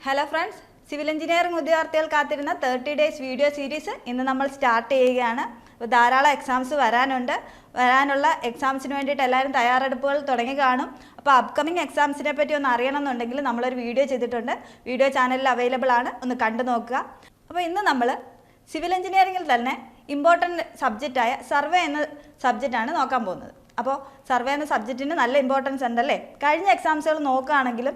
Hello friends, civil engineering ഉദ്യോഗാർത്ഥികൾ കാത്തിരുന്ന 30 days video series ഇന്ന് നമ്മൾ സ്റ്റാർട്ട് ചെയ്യുകയാണ്. അപ്പോൾ ധാരാളം എക്സാംസ് വരാനുള്ള എക്സാംസിന് വേണ്ടിയിട്ട് എല്ലാവരും തയ്യാറെടുപ്പുകൾ തുടങ്ങി കാണും. അപ്പോൾ അപ്കമിങ് എക്സാംസിനെ പറ്റി ഒന്ന് അറിയണമെന്നുണ്ടെങ്കിൽ നമ്മളൊരു വീഡിയോ ചെയ്തിട്ടുണ്ട്. വീഡിയോ ചാനലിൽ അവൈലബിൾ ആണ്, ഒന്ന് കണ്ടു നോക്കുക. അപ്പോൾ ഇന്ന് നമ്മൾ സിവിൽ എഞ്ചിനീയറിംഗിൽ തന്നെ ഇമ്പോർട്ടൻ്റ് സബ്ജക്റ്റായ സർവേ എന്ന സബ്ജക്റ്റാണ് നോക്കാൻ പോകുന്നത്. അപ്പോൾ സർവേ എന്ന സബ്ജക്റ്റിന് നല്ല ഇമ്പോർട്ടൻസ് ഉണ്ടല്ലേ. കഴിഞ്ഞ എക്സാംസുകൾ നോക്കുകയാണെങ്കിലും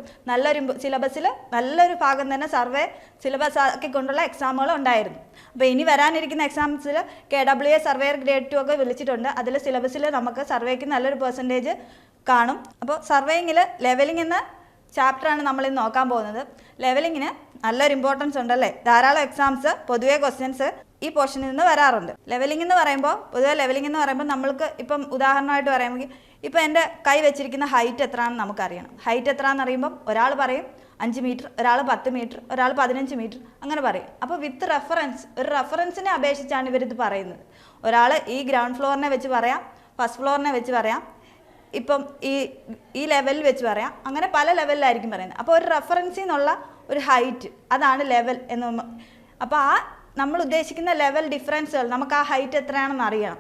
സിലബസിൽ നല്ലൊരു ഭാഗം തന്നെ സർവേ സിലബസ് ആക്കിക്കൊണ്ടുള്ള എക്സാമുകൾ ഉണ്ടായിരുന്നു. അപ്പോൾ ഇനി വരാനിരിക്കുന്ന എക്സാംസിൽ KWA സർവേയർ ഗ്രേഡ് 2 ഒക്കെ വിളിച്ചിട്ടുണ്ട്. അതിൽ സിലബസിൽ നമുക്ക് സർവേക്ക് നല്ലൊരു പെർസെൻറ്റേജ് കാണും. അപ്പോൾ സർവേയിങ്ങിൽ ലെവലിംഗ് എന്ന ചാപ്റ്ററാണ് നമ്മളിന്ന് നോക്കാൻ പോകുന്നത്. ലെവലിങ്ങിന് നല്ലൊരു ഇമ്പോർട്ടൻസ് ഉണ്ടല്ലേ. ധാരാളം എക്സാംസ് പൊതുവെ ക്വസ്റ്റ്യൻസ് ഈ പോർഷനിൽ നിന്ന് വരാറുണ്ട്. ലെവലിംഗ് എന്ന് പറയുമ്പോൾ നമ്മൾക്ക് ഇപ്പം ഉദാഹരണമായിട്ട് പറയുമെങ്കിൽ ഇപ്പം എൻ്റെ കൈ വെച്ചിരിക്കുന്ന ഹൈറ്റ് എത്രയാണെന്ന് നമുക്കറിയണം. ഹൈറ്റ് എത്രയാണെന്ന് അറിയുമ്പം ഒരാൾ പറയും 5 മീറ്റർ, ഒരാൾ 10 മീറ്റർ, ഒരാൾ 15 മീറ്റർ, അങ്ങനെ പറയും. അപ്പോൾ വിത്ത് റെഫറൻസ്, ഒരു റെഫറൻസിനെ അപേക്ഷിച്ചാണ് ഇവരിത് പറയുന്നത്. ഒരാൾ ഈ ഗ്രൗണ്ട് ഫ്ലോറിനെ വെച്ച് പറയാം, ഫസ്റ്റ് ഫ്ലോറിനെ വെച്ച് പറയാം, ഇപ്പം ഈ ലെവലിൽ വെച്ച് പറയാം, അങ്ങനെ പല ലെവലിലായിരിക്കും പറയുന്നത്. അപ്പോൾ ഒരു റെഫറൻസിൽ നിന്നുള്ള ഒരു ഹൈറ്റ്, അതാണ് ലെവൽ എന്ന്. അപ്പോൾ നമ്മൾ ഉദ്ദേശിക്കുന്ന ലെവൽ ഡിഫറൻസുകൾ നമുക്ക് ആ ഹൈറ്റ് എത്രയാണെന്ന് അറിയണം.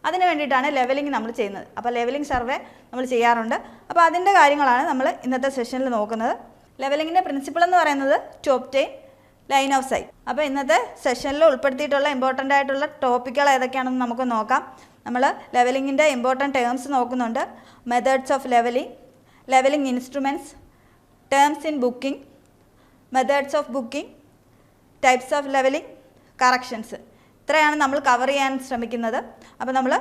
അതിന് വേണ്ടിയിട്ടാണ് ലെവലിംഗ് നമ്മൾ ചെയ്യുന്നത്. അപ്പോൾ ലെവലിംഗ് സർവേ നമ്മൾ ചെയ്യാറുണ്ട്. അപ്പോൾ അതിൻ്റെ കാര്യങ്ങളാണ് നമ്മൾ ഇന്നത്തെ സെഷനിൽ നോക്കുന്നത്. ലെവലിങ്ങിൻ്റെ പ്രിൻസിപ്പിൾ എന്ന് പറയുന്നത് to obtain line of sight. അപ്പോൾ ഇന്നത്തെ സെഷനിൽ ഉൾപ്പെടുത്തിയിട്ടുള്ള ഇമ്പോർട്ടൻ്റ് ആയിട്ടുള്ള ടോപ്പിക്കുകൾ ഏതൊക്കെയാണെന്ന് നമുക്ക് നോക്കാം. നമ്മൾ ലെവലിങ്ങിൻ്റെ ഇമ്പോർട്ടൻറ്റ് ടേംസ് നോക്കുന്നുണ്ട്. Methods of levelling, levelling instruments, terms in booking, methods of booking, types of levelling, corrections. ഇത്രയാണ് നമ്മൾ കവർ ചെയ്യാൻ ശ്രമിക്കുന്നത്. അപ്പോൾ നമ്മൾ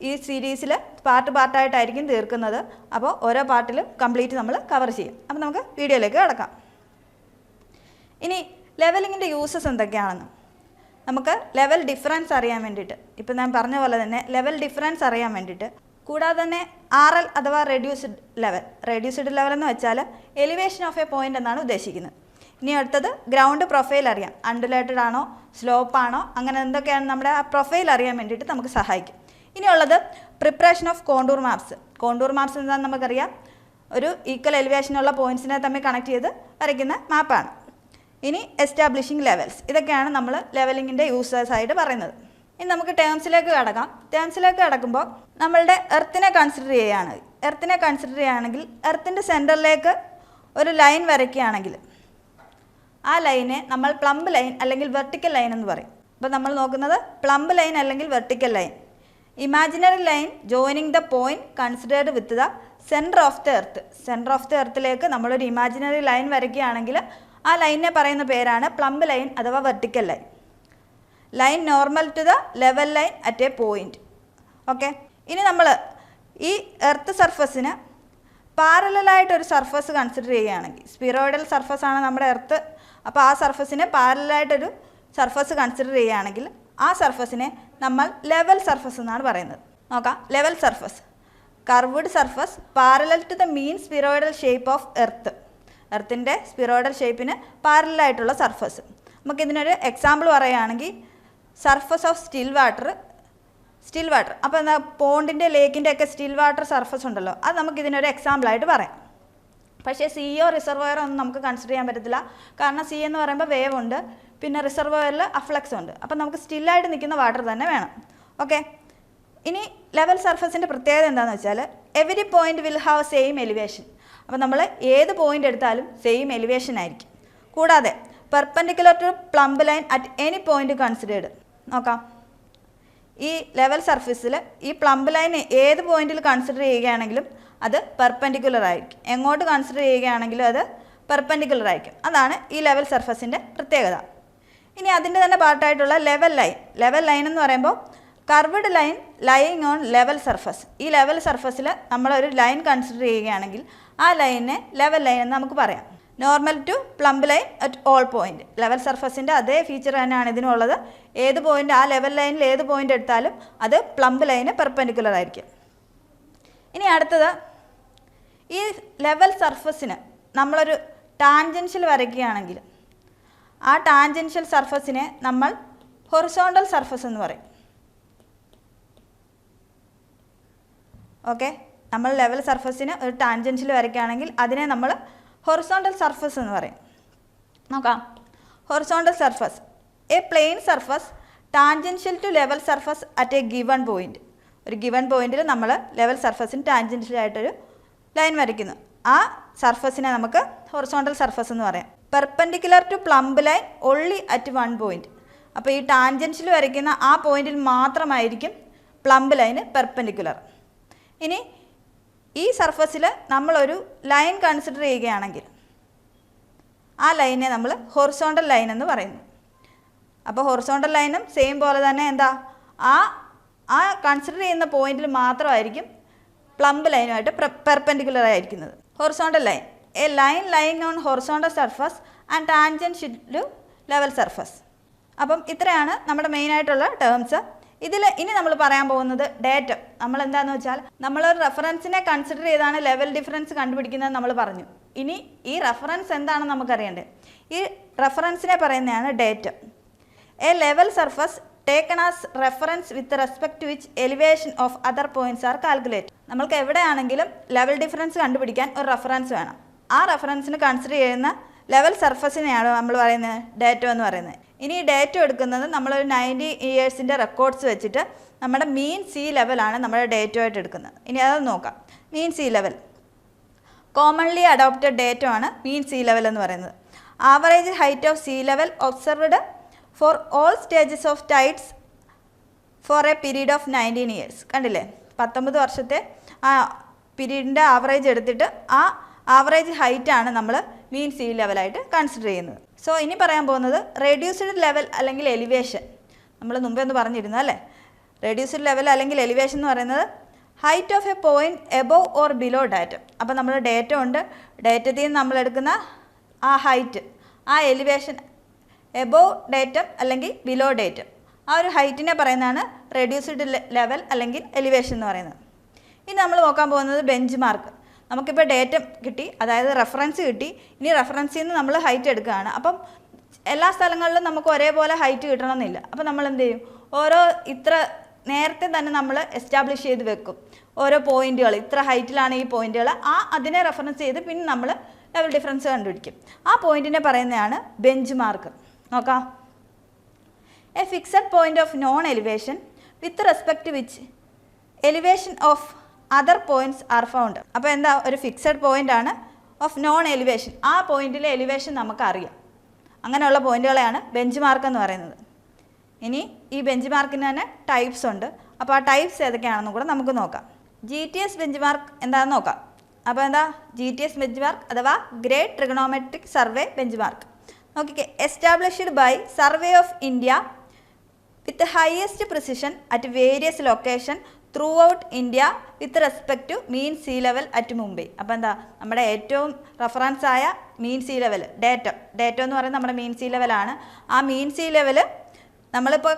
ഈ സീരീസിൽ പാർട്ടായിട്ടായിരിക്കും തീർക്കുന്നത്. അപ്പോൾ ഓരോ പാർട്ടിലും കംപ്ലീറ്റ് നമ്മൾ കവർ ചെയ്യും. അപ്പോൾ നമുക്ക് വീഡിയോയിലേക്ക് കിടക്കാം. ഇനി ലെവലിങ്ങിൻ്റെ യൂസസ് എന്തൊക്കെയാണെന്ന് നമുക്ക് ലെവൽ ഡിഫറൻസ് അറിയാൻ വേണ്ടിയിട്ട്, ഇപ്പം ഞാൻ പറഞ്ഞ പോലെ തന്നെ ലെവൽ ഡിഫറൻസ് അറിയാൻ വേണ്ടിയിട്ട്, കൂടാതെ തന്നെ RL അഥവാ റെഡ്യൂസ്ഡ് ലെവൽ എന്ന് വെച്ചാൽ എലിവേഷൻ ഓഫ് എ പോയിൻ്റ് എന്നാണ് ഉദ്ദേശിക്കുന്നത്. ഇനി അടുത്തത് ഗ്രൗണ്ട് പ്രൊഫൈൽ അറിയാം. അൺഡുലേറ്റഡ് ആണോ, സ്ലോപ്പ് ആണോ, അങ്ങനെ എന്തൊക്കെയാണ് നമ്മുടെ ആ പ്രൊഫൈൽ അറിയാൻ വേണ്ടിയിട്ട് നമുക്ക് സഹായിക്കും. ഇനിയുള്ളത് preparation of contour maps. Contour maps എന്താണെന്ന് നമുക്കറിയാം. ഒരു ഈക്വൽ എലിവേഷനുള്ള പോയിൻറ്റ്സിനെ തമ്മിൽ കണക്ട് ചെയ്ത് വരയ്ക്കുന്ന മാപ്പാണ്. ഇനി എസ്റ്റാബ്ലിഷിംഗ് ലെവൽസ്. ഇതൊക്കെയാണ് നമ്മൾ ലെവലിങ്ങിൻ്റെ യൂസേഴ്സ് ആയിട്ട് പറയുന്നത്. ഇനി നമുക്ക് ടേംസിലേക്ക് കടക്കാം. ടേംസിലേക്ക് കടക്കുമ്പോൾ നമ്മളുടെ എർത്തിനെ കൺസിഡർ ചെയ്യുകയാണെങ്കിൽ എർത്തിൻ്റെ സെൻറ്ററിലേക്ക് ഒരു ലൈൻ വരയ്ക്കുകയാണെങ്കിൽ ആ ലൈനെ നമ്മൾ പ്ലംബ് ലൈൻ അല്ലെങ്കിൽ വെർട്ടിക്കൽ ലൈൻ എന്ന് പറയും. അപ്പോൾ നമ്മൾ നോക്കുന്നത് പ്ലംബ് ലൈൻ അല്ലെങ്കിൽ vertical line. Imaginary line joining the point considered with the centre of the earth. Centre of the എർത്തിലേക്ക് നമ്മളൊരു ഇമാജിനറി ലൈൻ വരയ്ക്കുകയാണെങ്കിൽ ആ ലൈനിനെ പറയുന്ന പേരാണ് പ്ലംബ് ലൈൻ അഥവാ vertical line. Line normal to the level line at a point. Okay. ഇനി നമ്മൾ ഈ എർത്ത് സർഫസിന് പാരലായിട്ടൊരു സർഫസ് കൺസിഡർ ചെയ്യുകയാണെങ്കിൽ, സ്പിറോയിഡൽ സർഫസാണ് നമ്മുടെ എർത്ത്. അപ്പോൾ ആ സർഫസിന് പാരലായിട്ടൊരു സർഫസ് കൺസിഡർ ചെയ്യുകയാണെങ്കിൽ ആ സർഫസിനെ നമ്മൾ ലെവൽ സർഫസ് എന്നാണ് പറയുന്നത്. നോക്കാം. Level surface, curved surface parallel to the mean spheroidal shape of earth. എർത്തിൻ്റെ സ്പിറോയിഡൽ ഷേപ്പിന് പാരലായിട്ടുള്ള സർഫസ്. നമുക്കിതിനൊരു എക്സാമ്പിൾ പറയുകയാണെങ്കിൽ സർഫസ് ഓഫ് സ്റ്റിൽ വാട്ടർ. അപ്പോൾ എന്താ, പോണ്ടിൻ്റെ ലേക്കിൻ്റെ ഒക്കെ സ്റ്റിൽ വാട്ടർ സർഫസ് ഉണ്ടല്ലോ, അത് നമുക്കിതിനൊരു എക്സാമ്പിളായിട്ട് പറയാം. പക്ഷേ സിയോ റിസർവോയറോ ഒന്നും നമുക്ക് കൺസിഡർ ചെയ്യാൻ പറ്റത്തില്ല. കാരണം സി എന്ന് പറയുമ്പോൾ വേവ് ഉണ്ട്, പിന്നെ റിസർവോയറിൽ അഫ്ലക്സ് ഉണ്ട്. അപ്പം നമുക്ക് സ്റ്റില്ലായിട്ട് നിൽക്കുന്ന വാട്ടർ തന്നെ വേണം. ഓക്കെ. ഇനി ലെവൽ സർഫസിൻ്റെ പ്രത്യേകത എന്താണെന്ന് വെച്ചാൽ every point will have same elevation. അപ്പോൾ നമ്മൾ ഏത് പോയിൻ്റ് എടുത്താലും സെയിം എലിവേഷൻ ആയിരിക്കും. കൂടാതെ perpendicular to plumb line at any point considered. നോക്കാം. ഈ ലെവൽ സർഫസിൽ ഈ പ്ലംബ് ലൈൻ ഏത് പോയിന്റിൽ കൺസിഡർ ചെയ്യുകയാണെങ്കിലും അത് പെർപെൻഡിക്കുലർ ആയിരിക്കും. എങ്ങോട്ട് കൺസിഡർ ചെയ്യുകയാണെങ്കിലും അത് പെർപെൻഡിക്കുലർ ആയിരിക്കും. അതാണ് ഈ ലെവൽ സർഫസിൻ്റെ പ്രത്യേകത. ഇനി അതിൻ്റെ തന്നെ പാർട്ടായിട്ടുള്ള ലെവൽ ലൈൻ എന്ന് പറയുമ്പോൾ curved line lying on level surface. ഈ ലെവൽ സർഫസിൽ നമ്മളൊരു ലൈൻ കൺസിഡർ ചെയ്യുകയാണെങ്കിൽ ആ ലൈനിനെ ലെവൽ ലൈൻ എന്ന് നമുക്ക് പറയാം. Normal to plumb line at all point. Level സർഫസിൻ്റെ അതേ ഫീച്ചർ തന്നെയാണ് ഇതിനുള്ളത്. ഏത് പോയിൻ്റ്, ആ ലെവൽ ലൈനിൽ ഏത് പോയിൻ്റ് എടുത്താലും അത് പ്ലംബ് ലൈന് പെർപെൻഡിക്കുലർ ആയിരിക്കും. ഇനി അടുത്തത്, ഈ ലെവൽ സർഫസിന് നമ്മളൊരു ടാൻജൻഷ്യൽ വരയ്ക്കുകയാണെങ്കിൽ ആ ടാൻജൻഷ്യൽ സർഫസിനെ നമ്മൾ ഹൊറിസോണ്ടൽ സർഫസ് എന്ന് പറയും. ഓക്കെ. നമ്മൾ ലെവൽ സർഫസിന് ഒരു ടാൻജൻഷ്യൽ വരയ്ക്കുകയാണെങ്കിൽ അതിനെ നമ്മൾ ഹൊറിസോണ്ടൽ സർഫസ് എന്ന് പറയും. നോക്കാം. Horizontal surface, a plane surface tangential to level surface at a given point. ഒരു ഗിവൺ പോയിന്റിൽ നമ്മൾ ലെവൽ സർഫസിന് ടാൻജൻഷ്യലായിട്ടൊരു ലൈൻ വരയ്ക്കുന്നു. ആ സർഫസിനെ നമുക്ക് ഹൊറിസോണ്ടൽ സർഫസ് എന്ന് പറയാം. Perpendicular to plumb line only at one point. അപ്പോൾ ഈ ടാൻജൻഷ്യൽ വരയ്ക്കുന്ന ആ പോയിന്റിൽ മാത്രമായിരിക്കും പ്ലംബ് ലൈന് പെർപെൻഡിക്കുലർ. ഇനി ഈ സർഫസിൽ നമ്മളൊരു ലൈൻ കൺസിഡർ ചെയ്യുകയാണെങ്കിൽ ആ ലൈനെ നമ്മൾ ഹൊറിസോണ്ടൽ ലൈൻ എന്ന് പറയുന്നു. അപ്പോൾ ഹൊറിസോണ്ടൽ ലൈനും സെയിം പോലെ തന്നെ എന്താ ആ കൺസിഡർ ചെയ്യുന്ന പോയിന്റിൽ മാത്രമായിരിക്കും പ്ലംബ് ലൈനുമായിട്ട് പെർപെൻഡിക്കുലർ ആയിരിക്കുന്നത്. Horizontal line, A line lying on horizontal surface and tangential to level surface. അപ്പം ഇത്രയാണ് നമ്മുടെ മെയിനായിട്ടുള്ള ടേംസ്. ഇനി നമ്മൾ പറയാൻ പോകുന്നത് ഡേറ്റം. നമ്മൾ എന്താണെന്ന് വെച്ചാൽ നമ്മളൊരു റെഫറൻസിനെ കൺസിഡർ ചെയ്താണ് ലെവൽ ഡിഫറൻസ് കണ്ടുപിടിക്കുന്നത് നമ്മൾ പറഞ്ഞു. ഇനി ഈ റെഫറൻസ് എന്താണെന്ന് നമുക്കറിയേണ്ടത്. ഈ റെഫറൻസിനെ പറയുന്നതാണ് datum. A level surface taken as reference with respect to which elevation of other points are calculate. നമ്മൾക്ക് എവിടെയാണെങ്കിലും ലെവൽ ഡിഫറൻസ് കണ്ടുപിടിക്കാൻ ഒരു റെഫറൻസ് വേണം. ആ റെഫറൻസിന് കൺസിഡർ ചെയ്യുന്ന ലെവൽ സർഫസിനെയാണ് നമ്മൾ പറയുന്നത് ഡേറ്റം എന്ന് പറയുന്നത്. ഇനി ഈ ഡേറ്റ എടുക്കുന്നത് നമ്മളൊരു 90 ഇയേഴ്സിൻ്റെ റെക്കോർഡ്സ് വെച്ചിട്ട് നമ്മുടെ മീൻ സീ ലെവലാണ് നമ്മുടെ ഡേറ്റ ആയിട്ട് എടുക്കുന്നത്. ഇനി അത് നോക്കാം. Mean sea level commonly adopted data ആണ് മീൻ സീ ലെവൽ എന്ന് പറയുന്നത്. Average height of sea level observed for all stages of tides for a period of 19 years. കണ്ടില്ലേ, 19 വർഷത്തെ ആ പീരീഡിൻ്റെ ആവറേജ് എടുത്തിട്ട് ആ ആവറേജ് ഹൈറ്റാണ് നമ്മൾ മീൻ സീ ലെവലായിട്ട് കൺസിഡർ ചെയ്യുന്നത്. സോ ഇനി പറയാൻ പോകുന്നത് റെഡ്യൂസ്ഡ് ലെവൽ അല്ലെങ്കിൽ എലിവേഷൻ. നമ്മൾ മുമ്പേ ഒന്ന് പറഞ്ഞിരുന്നു അല്ലേ. റെഡ്യൂസ്ഡ് ലെവൽ അല്ലെങ്കിൽ എലിവേഷൻ എന്ന് പറയുന്നത് height of A point above or below datum. അപ്പോൾ നമ്മൾ ഡേറ്റ ഉണ്ട്, ഡേറ്റത്തിൽ നിന്ന് നമ്മൾ എടുക്കുന്ന ആ ഹൈറ്റ്, ആ എലിവേഷൻ എബോവ് ഡേറ്റം അല്ലെങ്കിൽ ബിലോ ഡേറ്റം, ആ ഒരു ഹൈറ്റിനെ പറയുന്നതാണ് റെഡ്യൂസ്ഡ് ലെവൽ അല്ലെങ്കിൽ എലിവേഷൻ എന്ന് പറയുന്നത്. ഇനി നമ്മൾ നോക്കാൻ പോകുന്നത് ബെഞ്ച് മാർക്ക്. നമുക്കിപ്പോൾ ഡേറ്റ കിട്ടി, അതായത് റെഫറൻസ് കിട്ടി. ഇനി റെഫറൻസിൽ നിന്ന് നമ്മൾ ഹൈറ്റ് എടുക്കുകയാണ്. അപ്പം എല്ലാ സ്ഥലങ്ങളിലും നമുക്ക് ഒരേപോലെ ഹൈറ്റ് കിട്ടണമെന്നില്ല. അപ്പം നമ്മൾ എന്ത് ചെയ്യും, ഇത്ര നേരത്തെ തന്നെ നമ്മൾ എസ്റ്റാബ്ലിഷ് ചെയ്ത് വെക്കും ഓരോ പോയിന്റുകൾ. ഇത്ര ഹൈറ്റിലാണ് ഈ പോയിന്റുകൾ, അതിനെ റെഫറൻസ് ചെയ്ത് പിന്നെ നമ്മൾ ലെവൽ ഡിഫറൻസ് കണ്ടുപിടിക്കും. ആ പോയിന്റിനെ പറയുന്നതാണ് ബെഞ്ച് മാർക്ക്. നോക്കാം. A fixed point of non elevation with respect which elevation of other points are found. അപ്പോൾ എന്താ, ഒരു ഫിക്സഡ് പോയിന്റ് ആണ് ഓഫ് നോൺ എലിവേഷൻ. ആ പോയിന്റിലെ എലിവേഷൻ നമുക്കറിയാം. അങ്ങനെയുള്ള പോയിന്റുകളെയാണ് ബെഞ്ച് മാർക്ക് എന്ന് പറയുന്നത്. ഇനി ഈ ബെഞ്ച് മാർക്കിന് തന്നെ ടൈപ്സ് ഉണ്ട്. അപ്പോൾ ആ ടൈപ്സ് ഏതൊക്കെയാണെന്നും കൂടെ നമുക്ക് നോക്കാം. GTS ബെഞ്ച് മാർക്ക് എന്താണെന്ന് നോക്കാം. അപ്പോൾ എന്താ GTS ബെഞ്ച് മാർക്ക് അഥവാ great trigonometric survey bench mark. നോക്കിക്കേ, established by Survey of India with highest precision at various location throughout India with respect to mean sea level at Mumbai. അപ്പോൾ എന്താ, നമ്മുടെ ഏറ്റവും റെഫറൻസ് ആയ മീൻ സീ ലെവൽ ഡേറ്റ എന്ന് പറയുന്നത് നമ്മുടെ മീൻ സീ ലെവലാണ്. ആ മീൻ സീ ലെവൽ നമ്മളിപ്പോൾ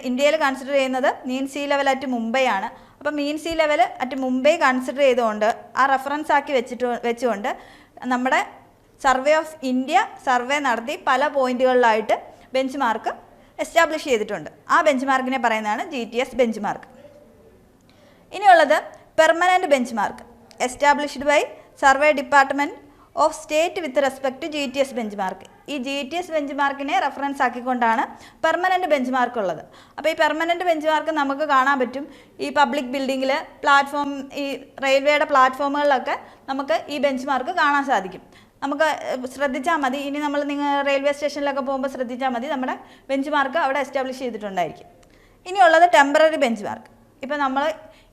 ഇന്ത്യയിൽ കൺസിഡർ ചെയ്യുന്നത് mean sea level at Mumbai ആണ്. അപ്പോൾ mean sea level at Mumbai consider ചെയ്തുകൊണ്ട് ആ റെഫറൻസ് ആക്കി വെച്ചുകൊണ്ട് നമ്മുടെ സർവേ ഓഫ് ഇന്ത്യ സർവേ നടത്തി പല പോയിന്റുകളിലായിട്ട് ബെഞ്ച് മാർക്ക് എസ്റ്റാബ്ലിഷ് ചെയ്തിട്ടുണ്ട്. ആ ബെഞ്ച് മാർക്കിനെ പറയുന്നതാണ് GTS ബെഞ്ച് മാർക്ക്. ഇനിയുള്ളത് permanent bench mark established by survey department of state with respect to GTS bench mark. ഈ GTS ബെഞ്ച് മാർക്കിനെ റെഫറൻസ് ആക്കിക്കൊണ്ടാണ് പെർമനൻറ്റ് ബെഞ്ച് മാർക്ക് ഉള്ളത്. അപ്പോൾ ഈ പെർമനൻറ്റ് ബെഞ്ച് മാർക്ക് നമുക്ക് കാണാൻ പറ്റും ഈ പബ്ലിക് ബിൽഡിങ്ങിൽ, പ്ലാറ്റ്ഫോം, ഈ റെയിൽവേയുടെ പ്ലാറ്റ്ഫോമുകളിലൊക്കെ നമുക്ക് ഈ ബെഞ്ച് മാർക്ക് കാണാൻ സാധിക്കും. നമുക്ക് ശ്രദ്ധിച്ചാൽ മതി. ഇനി നിങ്ങൾ റെയിൽവേ സ്റ്റേഷനിലൊക്കെ പോകുമ്പോൾ ശ്രദ്ധിച്ചാൽ മതി, നമ്മുടെ ബെഞ്ച് മാർക്ക് അവിടെ എസ്റ്റാബ്ലിഷ് ചെയ്തിട്ടുണ്ടായിരിക്കും. ഇനിയുള്ളത് ടെമ്പററി ബെഞ്ച് മാർക്ക്. ഇപ്പോൾ നമ്മൾ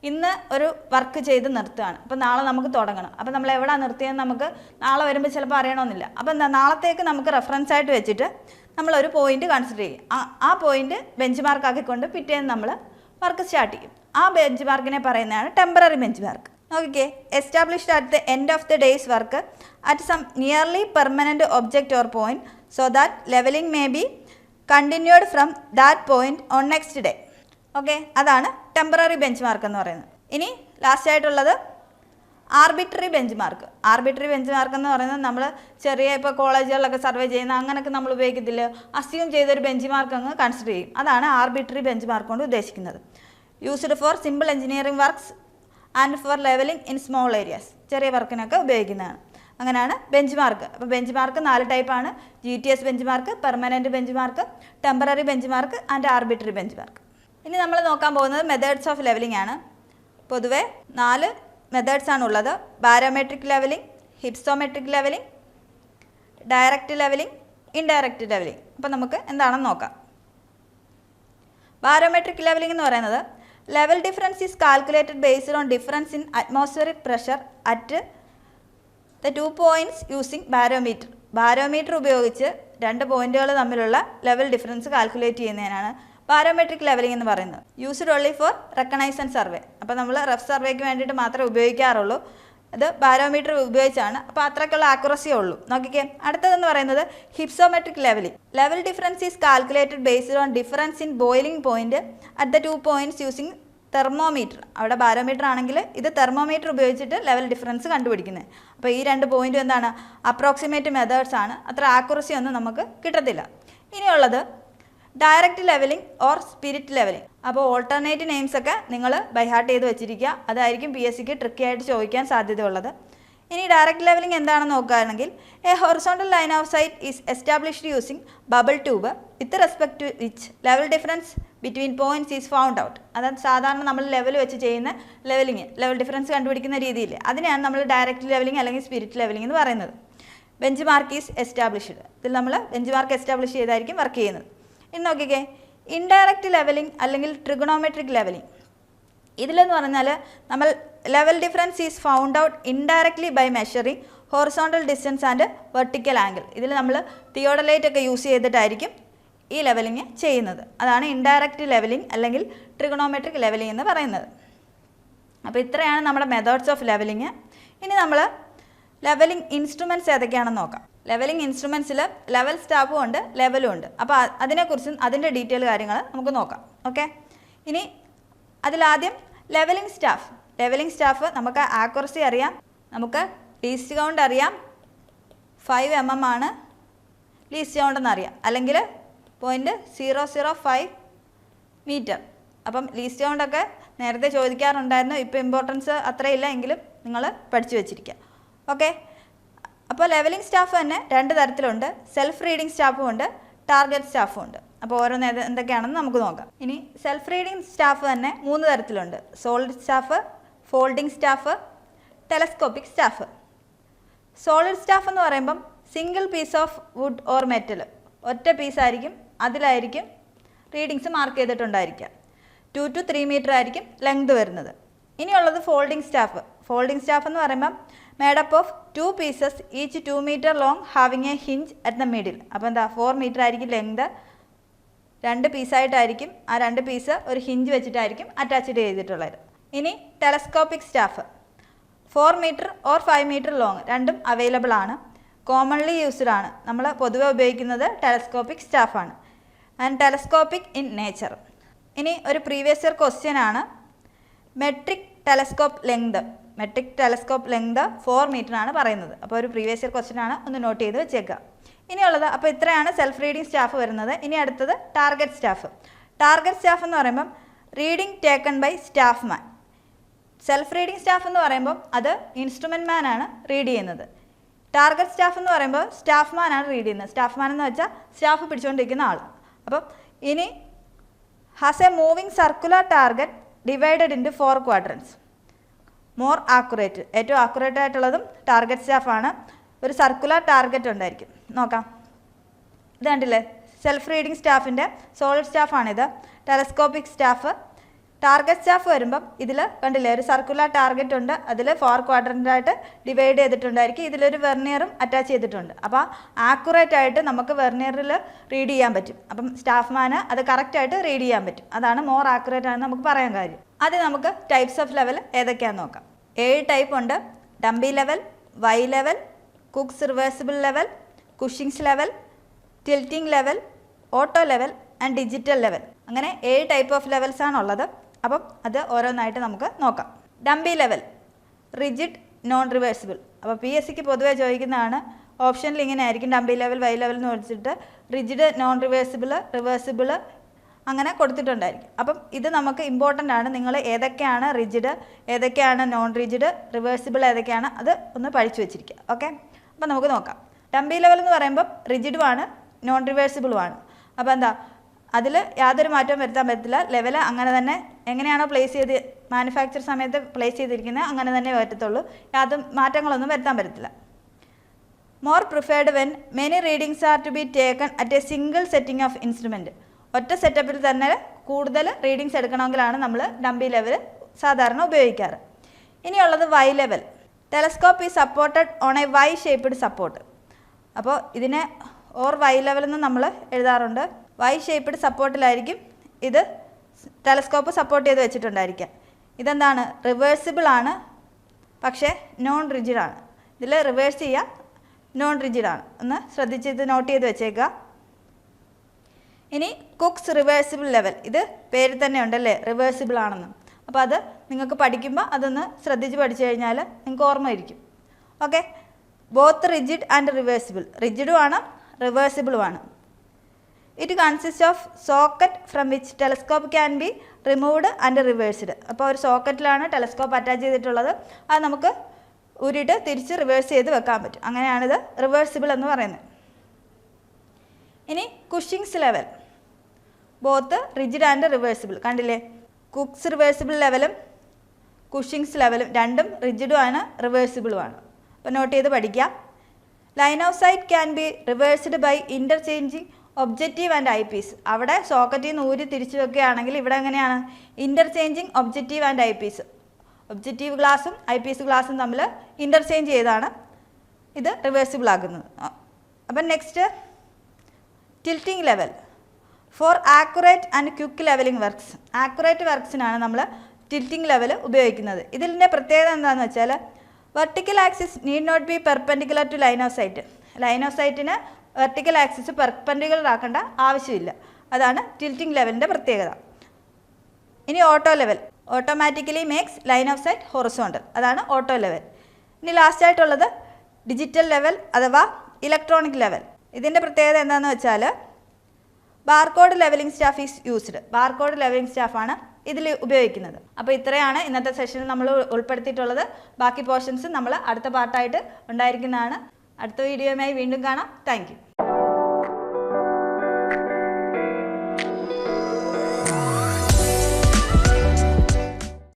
ഇന്ന് ഒരു വർക്ക് ചെയ്ത് നിർത്തുകയാണ്. അപ്പോൾ നാളെ നമുക്ക് തുടങ്ങണം. അപ്പോൾ നമ്മൾ എവിടെ നിർത്തിയെന്ന് നമുക്ക് നാളെ വരുമ്പോൾ ചിലപ്പോൾ അറിയണമെന്നില്ല. അപ്പോൾ എന്താ, നാളത്തേക്ക് നമുക്ക് റെഫറൻസ് ആയിട്ട് വെച്ചിട്ട് നമ്മളൊരു പോയിന്റ് കൺസിഡർ ചെയ്യും. ആ പോയിന്റ് ബെഞ്ച് മാർക്ക് ആക്കിക്കൊണ്ട് പിറ്റേന്ന് നമ്മൾ വർക്ക് സ്റ്റാർട്ട് ചെയ്യും. ആ ബെഞ്ച് മാർക്കിനെ പറയുന്നതാണ് ടെമ്പററി ബെഞ്ച് മാർക്ക്. നോക്കിക്കേ, established at the end of the day's work at some nearly permanent object or point so that levelling may be continued from that point on next day. Okay, അതാണ് temporary bench mark എന്ന് പറയുന്നത്. ഇനി last ആയിട്ടുള്ളത് arbitrary bench mark. Arbitrary bench mark എന്ന് പറയുന്നത് നമ്മൾ ഇപ്പോൾ കോളേജുകളിലൊക്കെ സർവേ ചെയ്യുന്ന അങ്ങനെയൊക്കെ നമ്മൾ ഉപയോഗിക്കത്തില്ല, അസ്യൂം ചെയ്തൊരു ബെഞ്ച് മാർക്ക് അങ്ങ് കൺസിഡർ ചെയ്യും. അതാണ് ആർബിട്രറി ബെഞ്ച് മാർക്ക് കൊണ്ട് ഉദ്ദേശിക്കുന്നത്. Used for simple engineering works and for levelling in small areas. ചെറിയ വർക്കിനൊക്കെ ഉപയോഗിക്കുന്നതാണ്. അങ്ങനെയാണ് ബെഞ്ച് മാർക്ക്. അപ്പോൾ ബെഞ്ച് മാർക്ക് 4 ടൈപ്പാണ്: GTS bench mark, permanent bench mark, temporary bench mark and arbitrary bench mark. ഇനി നമ്മൾ നോക്കാൻ പോകുന്നത് മെത്തേഡ്സ് ഓഫ് ലെവലിംഗ് ആണ്. പൊതുവെ 4 മെത്തേഡ്സ് ആണുള്ളത്: barometric levelling, hypsometric levelling, direct levelling, indirect levelling. അപ്പോൾ നമുക്ക് എന്താണെന്ന് നോക്കാം. ബാരോമെട്രിക് ലെവലിംഗ് എന്ന് പറയുന്നത് level difference is calculated based on difference in atmospheric pressure at the 2 points using barometer. Barometer ഉപയോഗിച്ച് 2 പോയിന്റുകൾ തമ്മിലുള്ള ലെവൽ ഡിഫറൻസ് കാൽക്കുലേറ്റ് ചെയ്യുന്നതിനാണ് ബാരോമെട്രിക് ലെവലിംഗ് എന്ന് പറയുന്നത്. Used only for reconnaissance survey. അപ്പോൾ നമ്മൾ റഫ് സർവേക്ക് വേണ്ടിയിട്ട് മാത്രമേ ഉപയോഗിക്കാറുള്ളൂ. ഇത് ബാരോമീറ്റർ ഉപയോഗിച്ചാണ്. അപ്പോൾ അത്രയ്ക്കുള്ള ആക്യുറസിയേ ഉള്ളൂ. നോക്കിക്കേ, അടുത്തതെന്ന് പറയുന്നത് hypsometric levelling. Level difference is calculated based on difference in boiling point at the 2 points using thermometer. അവിടെ ബാരോമീറ്റർ ആണെങ്കിൽ ഇത് തെർമോമീറ്റർ ഉപയോഗിച്ചിട്ട് ലെവൽ ഡിഫറൻസ് കണ്ടുപിടിക്കുന്നത്. അപ്പോൾ ഈ 2 പോയിൻറ്റും എന്താണ്? അപ്രോക്സിമേറ്റ് മെത്തേഡ്സ് ആണ്. അത്ര ആക്യുറസി ഒന്നും നമുക്ക് കിട്ടത്തില്ല. ഇനിയുള്ളത് direct levelling or spirit levelling. അപ്പോൾ ഓൾട്ടർനേറ്റ് നെയിംസ് ഒക്കെ നിങ്ങൾ ബൈഹാർട്ട് ചെയ്ത് വെച്ചിരിക്കുക. അതായിരിക്കും PSCക്ക് ട്രിക്കി ആയിട്ട് ചോദിക്കാൻ സാധ്യതയുള്ളത്. ഇനി ഡയറക്റ്റ് ലെവലിംഗ് എന്താണെന്ന് നോക്കുകയാണെങ്കിൽ a horizontal line of sight is established using bubble tube with respect to which level difference between points is found out. അതായത് സാധാരണ നമ്മൾ ലെവൽ വെച്ച് ചെയ്യുന്ന ലെവൽ ഡിഫറൻസ് കണ്ടുപിടിക്കുന്ന രീതിയില്ലേ, അതിനെയാണ് നമ്മൾ ഡയറക്റ്റ് ലെവലിംഗ് അല്ലെങ്കിൽ സ്പിരിറ്റ് ലെവലിംഗ് എന്ന് പറയുന്നത്. Bench mark is established. ഇതിൽ നമ്മൾ ബെഞ്ച് മാർക്ക് എസ്റ്റാബ്ലിഷ് ചെയ്തായിരിക്കും വർക്ക് ചെയ്യുന്നത്. ഇനി നോക്കിക്കേ, ഇൻഡയറക്റ്റ് ലെവലിംഗ് അല്ലെങ്കിൽ ട്രിഗണോമെട്രിക് ലെവലിംഗ്. ഇതിലെന്ന് പറഞ്ഞാൽ നമ്മൾ level difference is found out indirectly by measuring horizontal distance and vertical angle. ഇതിൽ നമ്മൾ തിയോഡലൈറ്റ് ഒക്കെ യൂസ് ചെയ്തിട്ടായിരിക്കും ഈ ലെവലിംഗ് ചെയ്യുന്നത്. അതാണ് ഇൻഡയറക്റ്റ് ലെവലിംഗ് അല്ലെങ്കിൽ ട്രിഗണോമെട്രിക് ലെവലിംഗ് എന്ന് പറയുന്നത്. അപ്പോൾ ഇത്രയാണ് നമ്മുടെ മെത്തേഡ്സ് ഓഫ് ലെവലിംഗ്. ഇനി നമ്മൾ ലെവലിംഗ് ഇൻസ്ട്രുമെൻറ്റ്സ് ഏതൊക്കെയാണെന്ന് നോക്കാം. ലെവലിംഗ് ഇൻസ്ട്രുമെൻറ്റ്സിൽ ലെവൽ സ്റ്റാഫും ഉണ്ട്, ലെവലും ഉണ്ട്. അപ്പോൾ അതിനെക്കുറിച്ചും അതിൻ്റെ ഡീറ്റെയിൽ കാര്യങ്ങൾ നമുക്ക് നോക്കാം. ഓക്കെ, ഇനി അതിലാദ്യം ലെവലിംഗ് സ്റ്റാഫ്. ലെവലിംഗ് സ്റ്റാഫ് നമുക്ക് ആക്യുറസി അറിയാം, നമുക്ക് ലീസ്റ്റ് കൗണ്ട് അറിയാം. 5 mm ആണ് ലീസ്റ്റ് കൗണ്ട് എന്നറിയാം, അല്ലെങ്കിൽ 0.005 മീറ്റർ. അപ്പം ലീസ്റ്റ് കൗണ്ടൊക്കെ നേരത്തെ ചോദിക്കാറുണ്ടായിരുന്നു. ഇപ്പോൾ ഇമ്പോർട്ടൻസ് അത്രയില്ല, എങ്കിലും നിങ്ങൾ പഠിച്ചു വെച്ചിരിക്കുക. ഓക്കെ, അപ്പോൾ ലെവലിംഗ് സ്റ്റാഫ് തന്നെ 2 തരത്തിലുണ്ട്. സെൽഫ് റീഡിംഗ് സ്റ്റാഫും ഉണ്ട്, ടാർഗറ്റ് സ്റ്റാഫും ഉണ്ട്. അപ്പോൾ ഓരോന്ന് എന്തൊക്കെയാണെന്ന് നമുക്ക് നോക്കാം. ഇനി സെൽഫ് റീഡിംഗ് സ്റ്റാഫ് തന്നെ 3 തരത്തിലുണ്ട്: solid staff, folding staff, telescopic staff. Solid staff എന്ന് പറയുമ്പം single piece of wood or metal, ഒറ്റ പീസായിരിക്കും, അതിലായിരിക്കും റീഡിങ്സ് മാർക്ക് ചെയ്തിട്ടുണ്ടായിരിക്കുക. 2 to 3 മീറ്റർ ആയിരിക്കും ലെങ്ത് വരുന്നത്. ഇനിയുള്ളത് ഫോൾഡിംഗ് സ്റ്റാഫ്. ഫോൾഡിംഗ് സ്റ്റാഫ് എന്ന് പറയുമ്പം made up of 2 pieces each 2 meter long having a hinge at the middle. അപ്പോൾ എന്താ, 4 മീറ്റർ ആയിരിക്കും ലെങ്ത്. 2 പീസായിട്ടായിരിക്കും, ആ 2 പീസ് ഒരു ഹിഞ്ച് വെച്ചിട്ടായിരിക്കും അറ്റാച്ച്ഡ് ചെയ്തിട്ടുള്ളത്. ഇനി telescopic staff 4 metre or 5 metre long, രണ്ടും അവൈലബിൾ ആണ്. കോമൺലി യൂസ്ഡ് ആണ്. നമ്മൾ പൊതുവെ ഉപയോഗിക്കുന്നത് ടെലസ്കോപ്പിക് സ്റ്റാഫാണ്. And telescopic in nature. ഇനി ഒരു പ്രീവിയസ് ഇയർ ക്വസ്റ്റ്യൻ ആണ്. Metric telescope length. Metric telescope length 4 metre ആണ് പറയുന്നത്. അപ്പോൾ ഒരു പ്രീവിയസ് ഇയർ ക്വസ്റ്റ്യൻ ആണ്, ഒന്ന് നോട്ട് ചെയ്ത് വെച്ചേക്കുക. ഇനിയുള്ളത്, അപ്പോൾ ഇത്രയാണ് സെൽഫ് റീഡിംഗ് സ്റ്റാഫ് വരുന്നത്. ഇനി അടുത്തത് ടാർഗറ്റ് സ്റ്റാഫ്. ടാർഗറ്റ് സ്റ്റാഫ് എന്ന് പറയുമ്പം reading taken by staff man. Self reading staff എന്ന് പറയുമ്പം അത് ഇൻസ്ട്രുമെൻറ്റ് മാൻ ആണ് റീഡ് ചെയ്യുന്നത്. ടാർഗറ്റ് സ്റ്റാഫ് എന്ന് പറയുമ്പോൾ സ്റ്റാഫ് മാൻ ആണ് റീഡ് ചെയ്യുന്നത്. സ്റ്റാഫ് മാൻ എന്ന് വെച്ചാൽ സ്റ്റാഫ് പിടിച്ചുകൊണ്ടിരിക്കുന്ന ആൾ. അപ്പം ഇനി has a moving circular target divided into 4 quadrants. More accurate, ഏറ്റവും ആക്യുറേറ്റ് ആയിട്ടുള്ളതും ടാർഗറ്റ് സ്റ്റാഫാണ്. ഒരു സർക്കുലർ ടാർഗറ്റ് ഉണ്ടായിരിക്കും. നോക്കാം, ഇത് കണ്ടില്ലേ, സെൽഫ് റീഡിംഗ് സ്റ്റാഫിൻ്റെ സോളിഡ് സ്റ്റാഫാണിത്. Telescopic staff. ടാർഗറ്റ് സ്റ്റാഫ് വരുമ്പം ഇതിൽ കണ്ടില്ലേ, ഒരു സർക്കുലർ ടാർഗറ്റ് ഉണ്ട്, അതിൽ 4 quadrant ആയിട്ട് ഡിവൈഡ് ചെയ്തിട്ടുണ്ടായിരിക്കും. ഇതിലൊരു വെർണിയറും അറ്റാച്ച് ചെയ്തിട്ടുണ്ട്. അപ്പോൾ ആക്യുറേറ്റ് ആയിട്ട് നമുക്ക് വെർണിയറിൽ റീഡ് ചെയ്യാൻ പറ്റും. അപ്പം സ്റ്റാഫ് മാന് അത് കറക്റ്റായിട്ട് റീഡ് ചെയ്യാൻ പറ്റും. അതാണ് മോർ ആക്യുറേറ്റ് ആണെന്ന് നമുക്ക് പറയാൻ കാര്യം. ആദ്യം നമുക്ക് ടൈപ്സ് ഓഫ് ലെവൽ ഏതൊക്കെയാണെന്ന് നോക്കാം. 7 ടൈപ്പ് ഉണ്ട്: dumpy level, Y level, Cooke's reversible level, Cushing's level, tilting level, auto level and digital level. അങ്ങനെ 7 ടൈപ്പ് ഓഫ് ലെവൽസ് ആണുള്ളത്. അപ്പം അത് ഓരോന്നായിട്ട് നമുക്ക് നോക്കാം. Dumpy level rigid non reversible. അപ്പോൾ PSCക്ക് പൊതുവേ ചോദിക്കുന്നതാണ്. ഓപ്ഷനിൽ ഇങ്ങനെ ആയിരിക്കും, ഡംബി ലെവൽ, വൈ ലെവൽ എന്ന് വെച്ചിട്ട് റിജിഡ്, നോൺ റിവേഴ്സിബിൾ, റിവേഴ്സിബിൾ അങ്ങനെ കൊടുത്തിട്ടുണ്ടായിരിക്കും. അപ്പം ഇത് നമുക്ക് ഇമ്പോർട്ടൻ്റ് ആണ്. നിങ്ങൾ ഏതൊക്കെയാണ് റിജിഡ്, ഏതൊക്കെയാണ് നോൺ റിജിഡ്, റിവേഴ്സിബിൾ ഏതൊക്കെയാണ്, അത് ഒന്ന് പഠിച്ചു വെച്ചിരിക്കുക. ഓക്കെ, അപ്പം നമുക്ക് നോക്കാം. ഡംബി ലെവൽ എന്ന് പറയുമ്പം റിജിഡുമാണ്, നോൺ റിവേഴ്സിബിളുമാണ്. അപ്പോൾ എന്താ, അതിൽ യാതൊരു മാറ്റവും വരുത്താൻ പറ്റില്ല. ലെവൽ അങ്ങനെ തന്നെ എങ്ങനെയാണോ പ്ലേസ് ചെയ്ത് മാനുഫാക്ചർ സമയത്ത് പ്ലേസ് ചെയ്തിരിക്കുന്നത് അങ്ങനെ തന്നെ പറ്റത്തുള്ളൂ. യാതൊരു മാറ്റങ്ങളൊന്നും വരുത്താൻ പറ്റത്തില്ല. More preferred when many readings are to be taken at a single setting of instrument. ഒറ്റ സെറ്റപ്പിൽ തന്നെ കൂടുതൽ റീഡിങ്സ് എടുക്കണമെങ്കിലാണ് നമ്മൾ ഡംബി ലെവൽ സാധാരണ ഉപയോഗിക്കാറ്. ഇനിയുള്ളത് Y level. Telescope is supported on a Y shaped support. അപ്പോൾ ഇതിനെ ഓർ വൈ ലെവൽ എന്ന് നമ്മൾ എഴുതാറുണ്ട്. വൈ ഷേപ്പ്ഡ് സപ്പോർട്ടിലായിരിക്കും ഇത് ടെലസ്കോപ്പ് സപ്പോർട്ട് ചെയ്ത് വെച്ചിട്ടുണ്ടായിരിക്കുക. ഇതെന്താണ്, റിവേഴ്സിബിൾ ആണ്, പക്ഷേ നോൺ റിജിഡാണ്. ഇതിൽ റിവേഴ്സ് ചെയ്യാം, നോൺ റിജിഡാണ്. ഒന്ന് ശ്രദ്ധിച്ച് ഇത് നോട്ട് ചെയ്ത് വെച്ചേക്കുക. ഇനി കുക്സ് റിവേഴ്സിബിൾ ലെവൽ. ഇത് പേരിൽ തന്നെ ഉണ്ടല്ലേ റിവേഴ്സിബിൾ ആണെന്ന്. അപ്പോൾ അത് നിങ്ങൾക്ക് പഠിക്കുമ്പോൾ അതൊന്ന് ശ്രദ്ധിച്ച് പഠിച്ചു കഴിഞ്ഞാൽ നിങ്ങൾക്ക് ഓർമ്മയിരിക്കും. Okay, both rigid and reversible. റിജിഡും ആണ് റിവേഴ്സിബിളുമാണ്. It consist of socket from which telescope can be removed and reversed. അപ്പോൾ ഒരു സോക്കറ്റിലാണ് ടെലസ്കോപ്പ് അറ്റാച്ച് ചെയ്തിട്ടുള്ളത്. അത് നമുക്ക് ഊരിയിട്ട് തിരിച്ച് റിവേഴ്സ് ചെയ്ത് വെക്കാൻ പറ്റും. അങ്ങനെയാണിത് റിവേഴ്സിബിൾ എന്ന് പറയുന്നത്. ഇനി Cushing's level. Both rigid and reversible. കണ്ടില്ലേ, കുക്സ് റിവേഴ്സിബിൾ ലെവലും കുഷിങ്സ് ലെവലും രണ്ടും റിജിഡും ആണ് റിവേഴ്സിബിളുമാണ്. അപ്പോൾ നോട്ട് ചെയ്ത് പഠിക്കാം. Line of sight can be reversed by interchanging objective and eyepiece. അവിടെ സോക്കറ്റിൽ നിന്ന് ഊരി തിരിച്ചു വെക്കുകയാണെങ്കിൽ ഇവിടെ എങ്ങനെയാണ്, interchanging objective and eyepiece. Objective ഗ്ലാസും ഐ പീസ് ഗ്ലാസും തമ്മിൽ ഇൻ്റർചേഞ്ച് ചെയ്താണ് ഇത് റിവേഴ്സിബിൾ ആക്കുന്നത്. അപ്പം next tilting level. For accurate and quick levelling works. Accurate വർക്ക്സിനാണ് നമ്മൾ ടിൽറ്റിംഗ് ലെവൽ ഉപയോഗിക്കുന്നത്. ഇതിൻ്റെ പ്രത്യേകത എന്താണെന്ന് വെച്ചാൽ vertical axis need not be perpendicular to line of sight. Line of സൈറ്റിന് വെർട്ടിക്കൽ ആക്സിസ് പെർപെൻഡിക്കുലർ ആക്കേണ്ട ആവശ്യമില്ല. അതാണ് ടിൽറ്റിംഗ് ലെവലിൻ്റെ പ്രത്യേകത. ഇനി auto level. Automatically makes line of sight horizontal. അതാണ് ഓട്ടോ ലെവൽ. ഇനി ലാസ്റ്റ് ആയിട്ടുള്ളത് ഡിജിറ്റൽ ലെവൽ അഥവാ ഇലക്ട്രോണിക് ലെവൽ. ഇതിൻ്റെ പ്രത്യേകത എന്താണെന്ന് വെച്ചാൽ barcode levelling staff is used. Barcode levelling സ്റ്റാഫാണ് ഇതിൽ ഉപയോഗിക്കുന്നത്. അപ്പോൾ ഇത്രയാണ് ഇന്നത്തെ സെഷനിൽ നമ്മൾ ഉൾപ്പെടുത്തിയിട്ടുള്ളത്. ബാക്കി പോർഷൻസ് നമ്മൾ അടുത്ത പാർട്ടായിട്ട് ഉണ്ടായിരിക്കുന്നതാണ്. അടുത്ത വീഡിയോയുമായി വീണ്ടും കാണാം. Thank you.